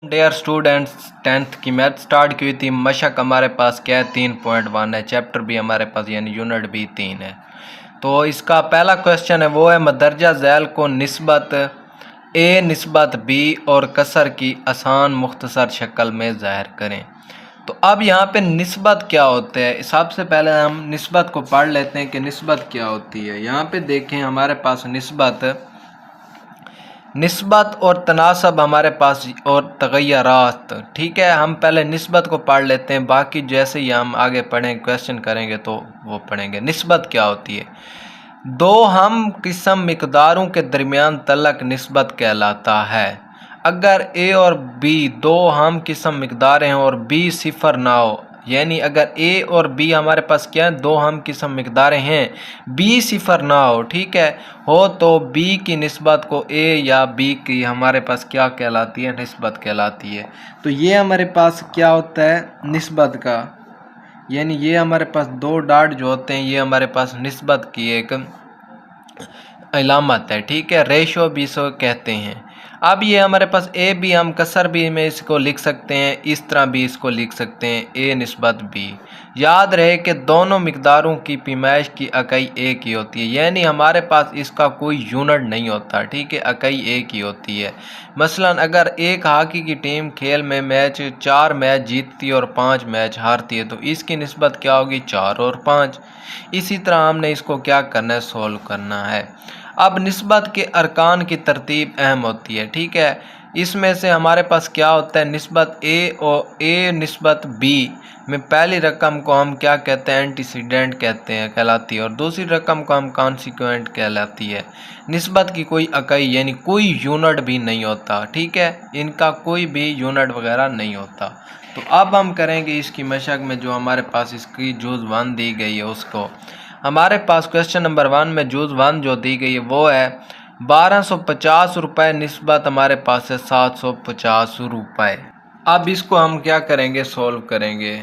Dear students, 10th की math start की हुई थी। मशक हमारे पास क्या है, 3.1 है। चैप्टर भी हमारे पास यानी यूनिट भी 3 है। तो इसका पहला क्वेश्चन है, वो है मदरजा झैल को निस्बत ए निस्बत बी और कसर की आसान मुख्तसर शक्ल में ज़ाहिर करें। तो अब यहाँ पे निस्बत क्या होता है, सबसे पहले हम निस्बत को पढ़ लेते हैं कि निस्बत क्या होती है। यहाँ पे देखें हमारे पास निस्बत और तनासब हमारे पास और तगय्युरात। ठीक है, हम पहले निस्बत को पढ़ लेते हैं, बाकी जैसे ही हम आगे पढ़ें क्वेश्चन करेंगे तो वो पढ़ेंगे। निस्बत क्या होती है? दो हम किस्म मिकदारों के दरमियान तल्लक निस्बत कहलाता है। अगर ए और बी दो हम किस्म मिकदार हैं और बी सिफर ना हो, यानी अगर ए और बी हमारे पास क्या है, दो हम किस्म मिकदारें हैं, बी सिफर ना हो, ठीक है, हो तो बी की निस्बत को ए या बी की हमारे पास क्या कहलाती है, निस्बत कहलाती है। तो ये हमारे पास क्या होता है निस्बत का, यानी ये हमारे पास दो डॉट जो होते हैं ये हमारे पास निस्बत की एक इलामत है। ठीक है, रेशो भी इसको कहते हैं। अब ये हमारे पास ए बी, हम कसर बी में इसको लिख सकते हैं, इस तरह भी इसको लिख सकते हैं ए निस्बत बी। याद रहे कि दोनों मिकदारों की पैमाइश की इकाई एक ही होती है, यानी हमारे पास इसका कोई यूनिट नहीं होता। ठीक है, इकाई एक ही होती है। मसलन अगर एक हॉकी की टीम खेल में 4 मैच जीतती है और 5 मैच हारती है, तो इसकी निस्बत क्या होगी, 4 और 5। इसी तरह हमने इसको क्या करना है, सोल्व करना है। अब निस्बत के अरकान की तरतीब अहम होती है। ठीक है, इसमें से हमारे पास क्या होता है, निस्बत ए और ए निस्बत बी में पहली रकम को हम क्या कहते हैं, एंटीसीडेंट कहते हैं, कहलाती है, और दूसरी रकम को हम कॉन्सिक्वेंट कहलाती है। निस्बत की कोई इकाई यानी कोई यूनिट भी नहीं होता। ठीक है, इनका कोई भी यूनिट वगैरह नहीं होता। तो अब हम करेंगे इसकी मशक में जो हमारे पास इसकी जुज़ 1 दी गई है उसको। हमारे पास क्वेश्चन नंबर 1 में जुज़ 1 जो दी गई है वो है 1250 रुपये निस्बत हमारे पास है 750 रुपये। अब इसको हम क्या करेंगे, सोल्व करेंगे।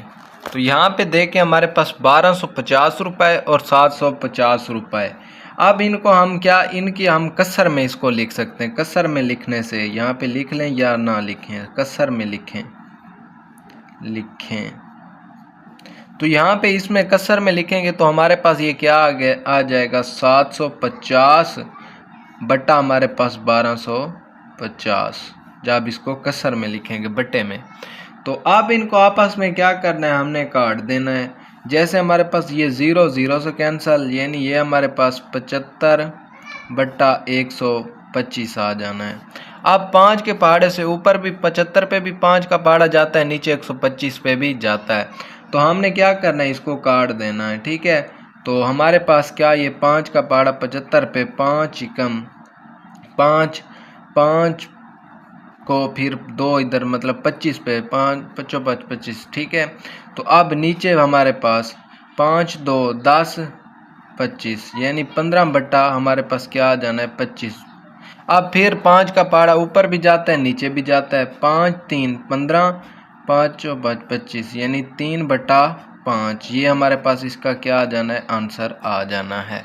तो यहाँ पे देखें हमारे पास 1250 रुपये और 750 रुपये। अब इनको हम क्या, इनकी हम कसर में इसको लिख सकते हैं। कसर में लिखने से यहाँ पे लिख लें या ना लिखें, कसर में लिखें। तो यहाँ पे इसमें कसर में लिखेंगे तो हमारे पास ये क्या आ जाएगा, 750 बट्टा हमारे पास 1250, जब इसको कसर में लिखेंगे बट्टे में। तो अब इनको आपस में क्या करना है, हमने काट देना है। जैसे हमारे पास ये 0 0 से कैंसिल, यानी ये हमारे पास 75 बट्टा 125 आ जाना है। अब 5 के पहाड़े से ऊपर भी 75 पे भी 5 का पहाड़ा जाता है, नीचे 125 पे भी जाता है। तो हमने क्या करना है, इसको काट देना है। ठीक है, तो हमारे पास क्या, ये 5 का पहाड़ा 75 पे 5 कम 5 5 को फिर 2 इधर मतलब 25 पे 5 5 5 25। ठीक है, तो अब नीचे हमारे पास 5 2 10 25, यानी 15 बट्टा हमारे पास क्या आ जाना है, 25। अब फिर 5 का पहाड़ा ऊपर भी जाता है नीचे भी जाता है, 5 3 15 5 5 25, यानी 3 बट्टा 5। ये हमारे पास इसका क्या आ जाना है, आंसर आ जाना है।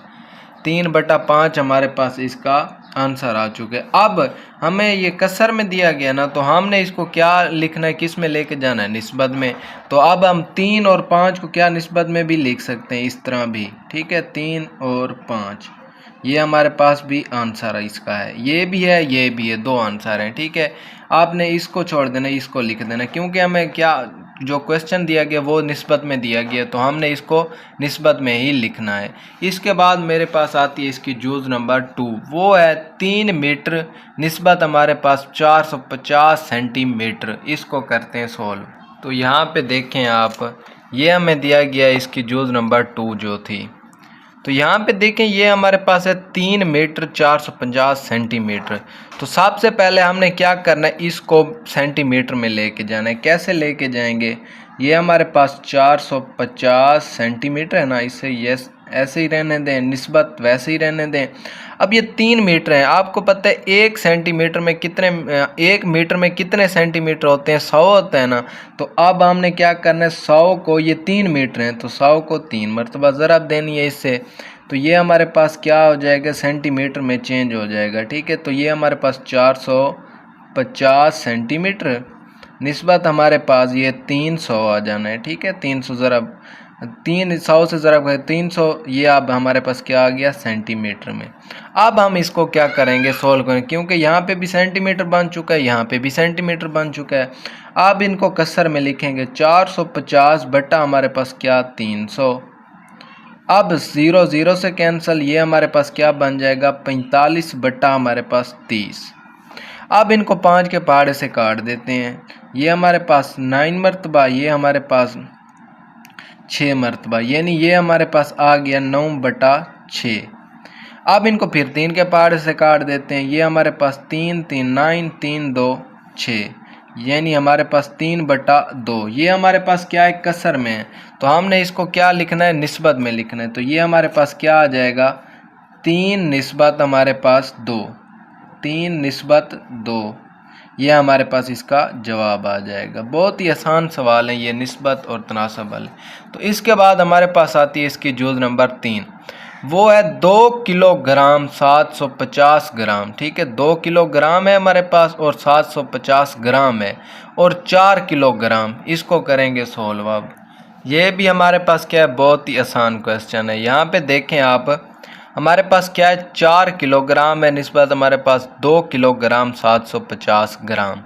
3 बटा 5 हमारे पास इसका आंसर आ चुके। अब हमें ये कसर में दिया गया ना, तो हमने इसको क्या लिखना है, किस में लेके जाना है, निस्बत में। तो अब हम 3 और 5 को क्या निस्बत में भी लिख सकते हैं, इस तरह भी। ठीक है, 3 और 5, ये हमारे पास भी आंसर इसका है, ये भी है ये भी है, 2 आंसर हैं। ठीक है, आपने इसको छोड़ देना, इसको लिख देना, क्योंकि हमें क्या जो क्वेश्चन दिया गया वो निस्बत में दिया गया, तो हमने इसको निस्बत में ही लिखना है। इसके बाद मेरे पास आती है इसकी जूज़ नंबर 2, वो है 3 मीटर निस्बत हमारे पास 450 सेंटीमीटर। इसको करते हैं सोल्व। तो यहाँ पे देखें आप, ये हमें दिया गया है इसकी जूज़ नंबर 2 जो थी। तो यहाँ पे देखें ये हमारे पास है 3 मीटर 450 सेंटीमीटर। तो सबसे पहले हमने क्या करना है, इसको सेंटीमीटर में लेके जाना है। कैसे लेके जाएंगे, ये हमारे पास 450 सेंटीमीटर है ना, इसे ये ऐसे ही रहने दें, निस्बत वैसे ही रहने दें। अब ये 3 मीटर है, आपको पता है 1 सेंटीमीटर में कितने 1 मीटर में कितने सेंटीमीटर होते हैं, 100 होता है ना। तो अब हमने क्या करना है, 100 को, ये 3 मीटर हैं तो 100 को 3 मरतबा ज़रब देनी है इससे। तो ये हमारे पास क्या हो जाएगा, सेंटीमीटर में चेंज हो जाएगा। ठीक है, तो ये हमारे पास 450 सेंटीमीटर निस्बत हमारे पास ये 300 आ जाना है। ठीक है, 300 ज़रब 300 से ज़रब 300, ये अब हमारे पास क्या आ गया सेंटीमीटर में। अब हम इसको क्या करेंगे सोल्व करेंगे, क्योंकि यहाँ पे भी सेंटीमीटर बन चुका है, यहाँ पे भी सेंटीमीटर बन चुका है। अब इनको कसर में लिखेंगे 450 बटा हमारे पास क्या 300। अब 0 0 से कैंसिल, ये हमारे पास क्या बन जाएगा 45 बटा हमारे पास 30। अब इनको 5 के पहाड़े से काट देते हैं। ये हमारे पास 9 मरतबा, ये हमारे पास 6 मरतबा, यानी ये हमारे पास आ गया 9 बटा 6। अब इनको फिर 3 के पहाड़े से काट देते हैं। ये हमारे पास 3 3 9 3 2 6, यानी हमारे पास 3 बटा 2। ये हमारे पास क्या है कसर में है, तो हमने इसको क्या लिखना है निस्बत में लिखना है। तो ये हमारे पास क्या आ जाएगा 3 निस्बत हमारे पास 2, 3 निस्बत 2, ये हमारे पास इसका जवाब आ जाएगा। बहुत ही आसान सवाल है ये निस्बत और तनासब वाले। तो इसके बाद हमारे पास आती है इसकी जुज़ नंबर 3, वो है 2 किलोग्राम 750 ग्राम। ठीक है, 2 किलोग्राम है हमारे पास और 750 ग्राम है और 4 किलोग्राम। इसको करेंगे सोल्व। अब ये भी हमारे पास क्या है बहुत ही आसान क्वेश्चन है। यहाँ पे देखें आप, हमारे पास क्या है 4 किलोग्राम है निस्बत हमारे पास 2 किलोग्राम 750 ग्राम।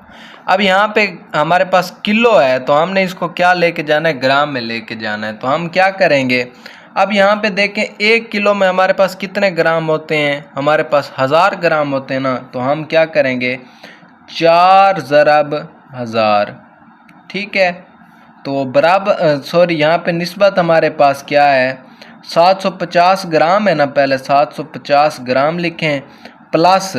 अब यहाँ पे हमारे पास किलो है, तो हमने इसको क्या लेके जाना है ग्राम में लेके जाना है। तो हम क्या करेंगे, अब यहाँ पे देखें 1 किलो में हमारे पास कितने ग्राम होते हैं, हमारे पास 1000 ग्राम होते हैं ना। तो हम क्या करेंगे 4 ज़रब 1000। ठीक है, तो बराबर सॉरी यहाँ पे निस्बत हमारे पास क्या है 750 ग्राम है ना, पहले 750 ग्राम लिखें प्लस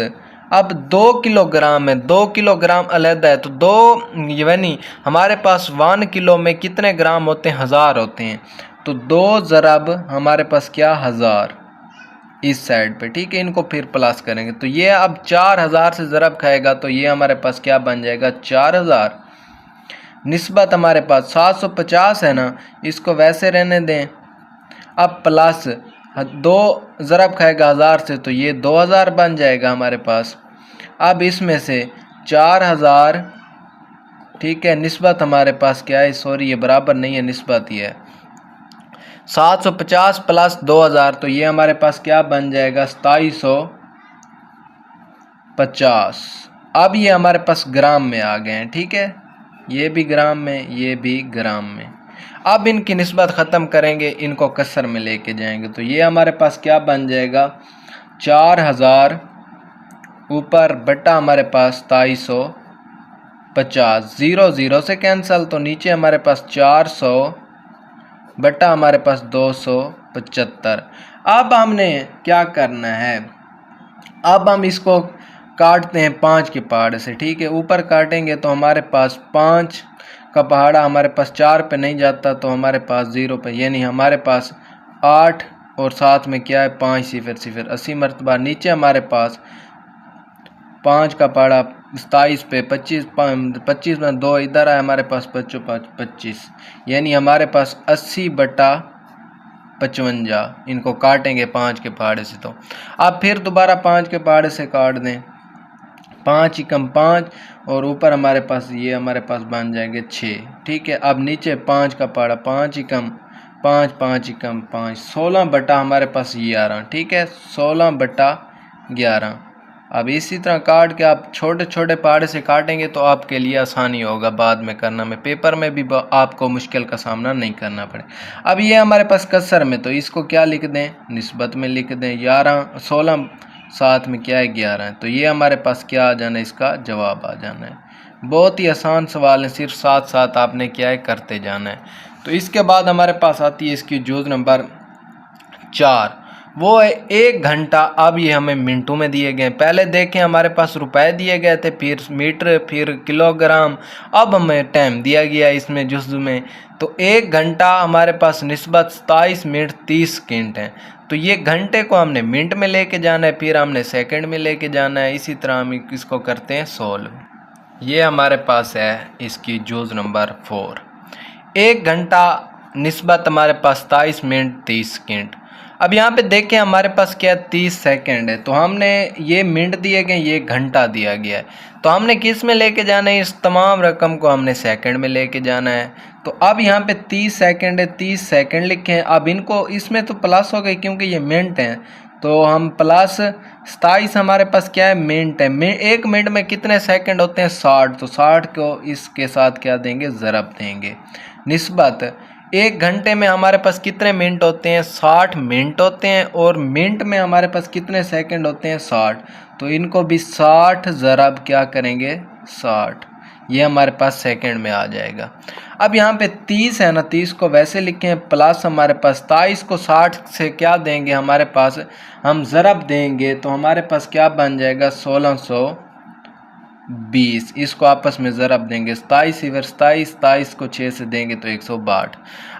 अब 2 किलोग्राम है, 2 किलोग्राम अलग है। तो 2 यानी हमारे पास 1 किलो में कितने ग्राम होते हैं 1000 होते हैं। तो 2 ज़रब हमारे पास क्या 1000 इस साइड पे। ठीक है, इनको फिर प्लस करेंगे तो ये अब 4000 से ज़रब खाएगा, तो ये हमारे पास क्या बन जाएगा 4000। निस्बत हमारे पास 750 है ना, इसको वैसे रहने दें। अब प्लस 2 ज़रब खाएगा 1000 से, तो ये 2000 बन जाएगा हमारे पास। अब इसमें से 4000, ठीक है, निस्बत हमारे पास क्या है, सॉरी ये बराबर नहीं है, निस्बत ही है 750 प्लस 2000, तो ये हमारे पास क्या बन जाएगा 2750। अब ये हमारे पास ग्राम में आ गए हैं। ठीक है, ये भी ग्राम में, ये भी ग्राम में। अब इनकी निस्बत ख़त्म करेंगे, इनको कसर में लेके जाएंगे। तो ये हमारे पास क्या बन जाएगा 4000 ऊपर बटा हमारे पास 2750, 0 0 से कैंसिल, तो नीचे हमारे पास 400 बटा हमारे पास 275। अब हमने क्या करना है, अब हम इसको काटते हैं 5 के पहाड़े से। ठीक है, ऊपर काटेंगे तो हमारे पास 5 का पहाड़ा हमारे पास 4 पे नहीं जाता, तो हमारे पास 0 पे, यानी हमारे पास 8 और साथ में क्या है 5 0 0 80 मरतबा। नीचे हमारे पास 5 का पहाड़ा 27 पे 25 में 2 इधर है, हमारे पास 25, यानी हमारे पास 80 बटा 55। इनको काटेंगे 5 के पहाड़े से। तो अब फिर दोबारा 5 के पहाड़े से काट दें, 5 एकम 5 और ऊपर हमारे पास ये हमारे पास बन जाएंगे 6। ठीक है, अब नीचे 5 का पहाड़ा 5 एकम 5 5 एकम 5, 16 बटा हमारे पास 11। ठीक है, 16 बटा 11। अब इसी तरह काट के आप छोटे छोटे पहाड़े से काटेंगे तो आपके लिए आसानी होगा बाद में करना में, पेपर में भी आपको मुश्किल का सामना नहीं करना पड़े। अब ये हमारे पास कसर में, तो इसको क्या लिख दें निस्बत में लिख दें 11 16 साथ में क्या है 11, तो ये हमारे पास क्या आ जाना है इसका जवाब आ जाना है। बहुत ही आसान सवाल है, सिर्फ साथ साथ आपने क्या है करते जाना है। तो इसके बाद हमारे पास आती है इसकी जुज़ नंबर 4, वो है 1 घंटा। अब ये हमें मिनटों में दिए गए, पहले देखें हमारे पास रुपए दिए गए थे, फिर मीटर, फिर किलोग्राम, अब हमें टाइम दिया गया इसमें जुज़ में। तो 1 घंटा हमारे पास निस्बत 27 मिनट 30 सेकंड है। तो ये घंटे को हमने मिनट में लेके जाना है, फिर हमने सेकंड में लेके जाना है। इसी तरह हम इसको करते हैं सोल्व। ये हमारे पास है इसकी जुज़ नंबर 4, 1 घंटा निस्बत हमारे पास 27 मिनट 30 सेकंड। अब यहाँ पे देखें हमारे पास क्या 30 सेकंड है, तो हमने ये मिनट दिए गए, ये घंटा दिया गया है, तो हमने किस में लेके जाना है, इस तमाम रकम को हमने सेकंड में लेके जाना है। तो अब यहाँ पे 30 सेकंड है, 30 सेकंड लिखे हैं। अब इनको इसमें तो प्लस हो गई क्योंकि ये मिनट हैं, तो हम प्लस 27 हमारे पास क्या है, मिनट है। एक मिनट में कितने सेकंड होते हैं, 60, तो 60 को इसके साथ क्या देंगे, ज़रब देंगे। निस्बत एक घंटे में हमारे पास कितने मिनट होते हैं, 60 मिनट होते हैं, और मिनट में हमारे पास कितने सेकंड होते हैं, 60, तो इनको भी 60 ज़रब क्या करेंगे, 60, ये हमारे पास सेकंड में आ जाएगा। अब यहाँ पे 30 है ना, 30 को वैसे लिखे हैं, प्लस हमारे पास 27 को 60 से क्या देंगे, हमारे पास हम ज़रब देंगे, तो हमारे पास क्या बन जाएगा, 1620। इसको आपस में ज़रब देंगे, 27 सिफर 27, 27 को 6 से देंगे तो 162।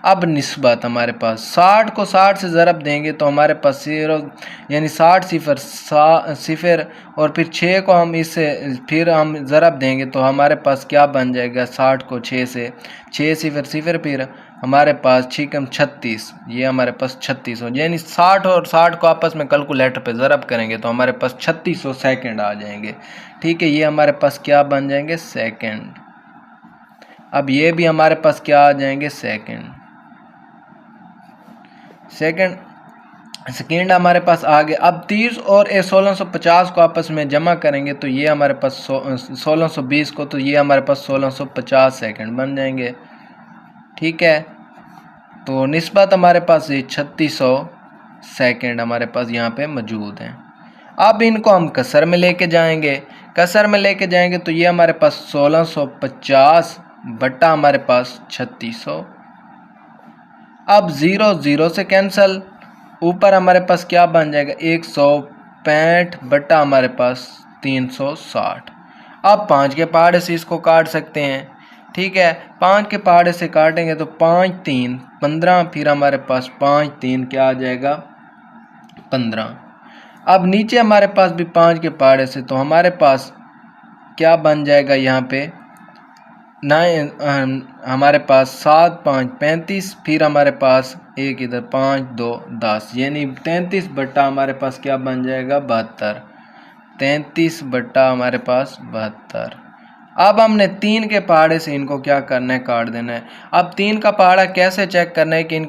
अब निस्बत हमारे पास 60 को 60 से ज़रब देंगे तो हमारे पास 0 यानी 60 सिफर सिफर, और फिर 6 को हम इससे फिर हम ज़रब देंगे तो हमारे पास क्या बन जाएगा, 60 को 6 से, 6 सिफर सिफर, फिर हमारे पास 6 36, ये हमारे पास 36 हो, यानी 60 और 60 को आपस में कैलकुलेटर पे ज़रब करेंगे तो हमारे पास 3600 सेकंड आ जाएंगे। ठीक है, ये हमारे पास क्या बन जाएंगे, सेकंड। अब ये भी हमारे पास क्या आ जाएंगे, सेकंड। सेकंड हमारे पास आ गए। अब 30 और 1650 को आपस में जमा करेंगे तो ये हमारे पास 1620 को, तो ये हमारे पास 1650 सेकंड बन जाएंगे। ठीक है, तो निस्बत हमारे पास ये 3600 सेकंड हमारे पास यहाँ पे मौजूद हैं। अब इनको हम कसर में लेके जाएंगे, कसर में लेके जाएंगे तो ये हमारे पास 1650 बट्टा हमारे पास 3600। अब 0 0 से कैंसल, ऊपर हमारे पास क्या बन जाएगा, 165 बट्टा हमारे पास 360। अब 5 के पहाड़े से इसको काट सकते हैं। ठीक है, 5 के पहाड़े से काटेंगे तो 5 3 15, फिर हमारे पास 5 3 क्या आ जाएगा, 15। अब नीचे हमारे पास भी 5 के पहाड़े से, तो हमारे पास क्या बन जाएगा यहाँ पे, 9 हमारे पास 7 5 35, फिर हमारे पास एक इधर 5 2 10, यानी 33 बट्टा हमारे पास क्या बन जाएगा, 72। 33 बट्टा हमारे पास 72। अब हमने 3 के पहाड़े से इनको क्या करना है, काट देना है। अब 3 का पहाड़ा कैसे चेक करना है कि इन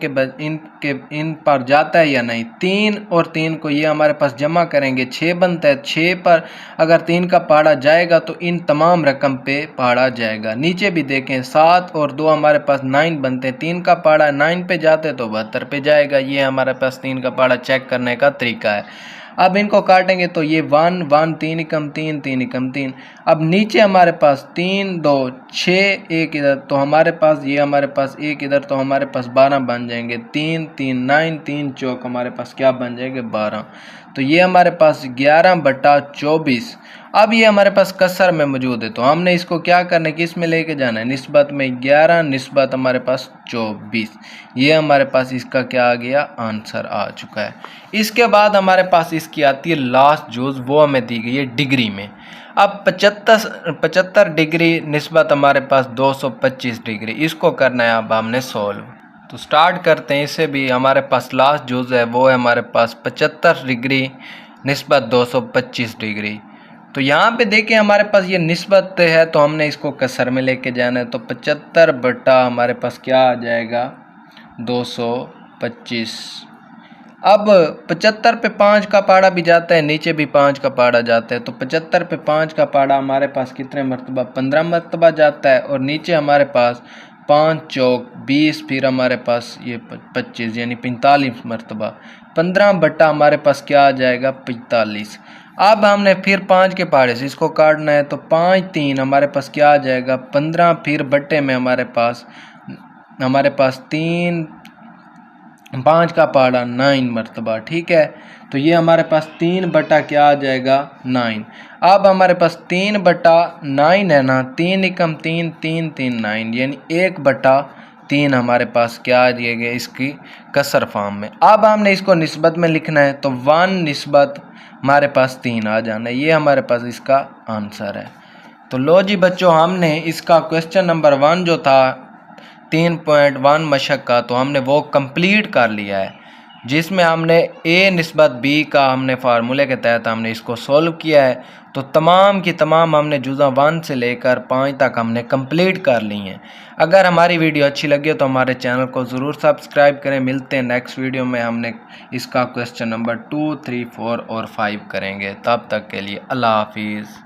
पर जाता है या नहीं, 3 और 3 को ये हमारे पास जमा करेंगे, 6 बनता है, 6 पर अगर 3 का पहाड़ा जाएगा तो इन तमाम रकम पे पहाड़ा जाएगा। नीचे भी देखें, 7 और 2 हमारे पास 9 बनते हैं, 3 का पहाड़ा 9 पे जाते तो 72 पे जाएगा। ये हमारे पास 3 का पहाड़ा चेक करने का तरीका है। अब इनको काटेंगे तो ये 1 1 3 एकम 3 3 एकम 3। अब नीचे हमारे पास 3 2 6 1 इधर, तो हमारे पास ये हमारे पास 1 इधर, तो हमारे पास 12 बन जाएंगे। 3 3 9 3 चौक हमारे पास क्या बन जाएंगे, 12। तो ये हमारे पास 11 बट्टा 24। अब ये हमारे पास कसर में मौजूद है, तो हमने इसको क्या करना है, किस में लेके जाना है, निस्बत में 11 निस्बत हमारे पास 24। ये हमारे पास इसका क्या आ गया, आंसर आ चुका है। इसके बाद हमारे पास इसकी आती है लास्ट जुज़, वो हमें दी गई है डिग्री में। अब 75 डिग्री निस्बत हमारे पास 225 डिग्री, इसको करना है अब हमने सोल्व। तो स्टार्ट करते हैं, इसे भी हमारे पास लास्ट जुज़ है वो है हमारे पास 75 डिग्री निस्बत 225 डिग्री। तो यहाँ पे देखिए हमारे पास ये निस्बत है, तो हमने इसको कसर में लेके जाना है, तो 75 बट्टा हमारे पास क्या आ जाएगा, 225। अब 75 पे 5 का पहाड़ा भी जाता है, नीचे भी 5 का पहाड़ा जाता है, तो 75 पे 5 का पहाड़ा हमारे पास कितने मरतबा, 15 मरतबा जाता है, और नीचे हमारे पास 5 चौक 20, फिर हमारे पास ये 25 यानी 45 मरतबा। 15 बट्टा हमारे पास क्या आ जाएगा, 45। अब हमने फिर 5 के पहाड़े से इसको काटना है, तो 5 3 हमारे पास क्या आ जाएगा, 15, फिर बट्टे में हमारे पास 3 5 का पहाड़ा 9 मरतबा। ठीक है, तो ये हमारे पास 3 बट्टा क्या आ जाएगा, 9। अब हमारे पास 3 बट्टा 9 है ना, 3 एकम 3 3 3 9, यानी 1 बट्टा 3 हमारे पास क्या आ जाएगा इसकी कसर फॉर्म में। अब हमने इसको निस्बत में लिखना है, तो 1 निस्बत हमारे पास 3 आ जाना है, ये हमारे पास इसका आंसर है। तो लो जी बच्चों, हमने इसका क्वेश्चन नंबर 1 जो था 3.1 मशक का, तो हमने वो कंप्लीट कर लिया है। जिसमें हमने a निस्बत b का हमने फार्मूले के तहत हमने इसको सॉल्व किया है। तो तमाम की तमाम हमने जुज़ा 1 से लेकर 5 तक हमने कंप्लीट कर ली हैं। अगर हमारी वीडियो अच्छी लगी हो तो हमारे चैनल को ज़रूर सब्सक्राइब करें। मिलते हैं नेक्स्ट वीडियो में, हमने इसका क्वेश्चन नंबर 2, 3, 4 और 5 करेंगे। तब तक के लिए अल्लाह हाफिज़।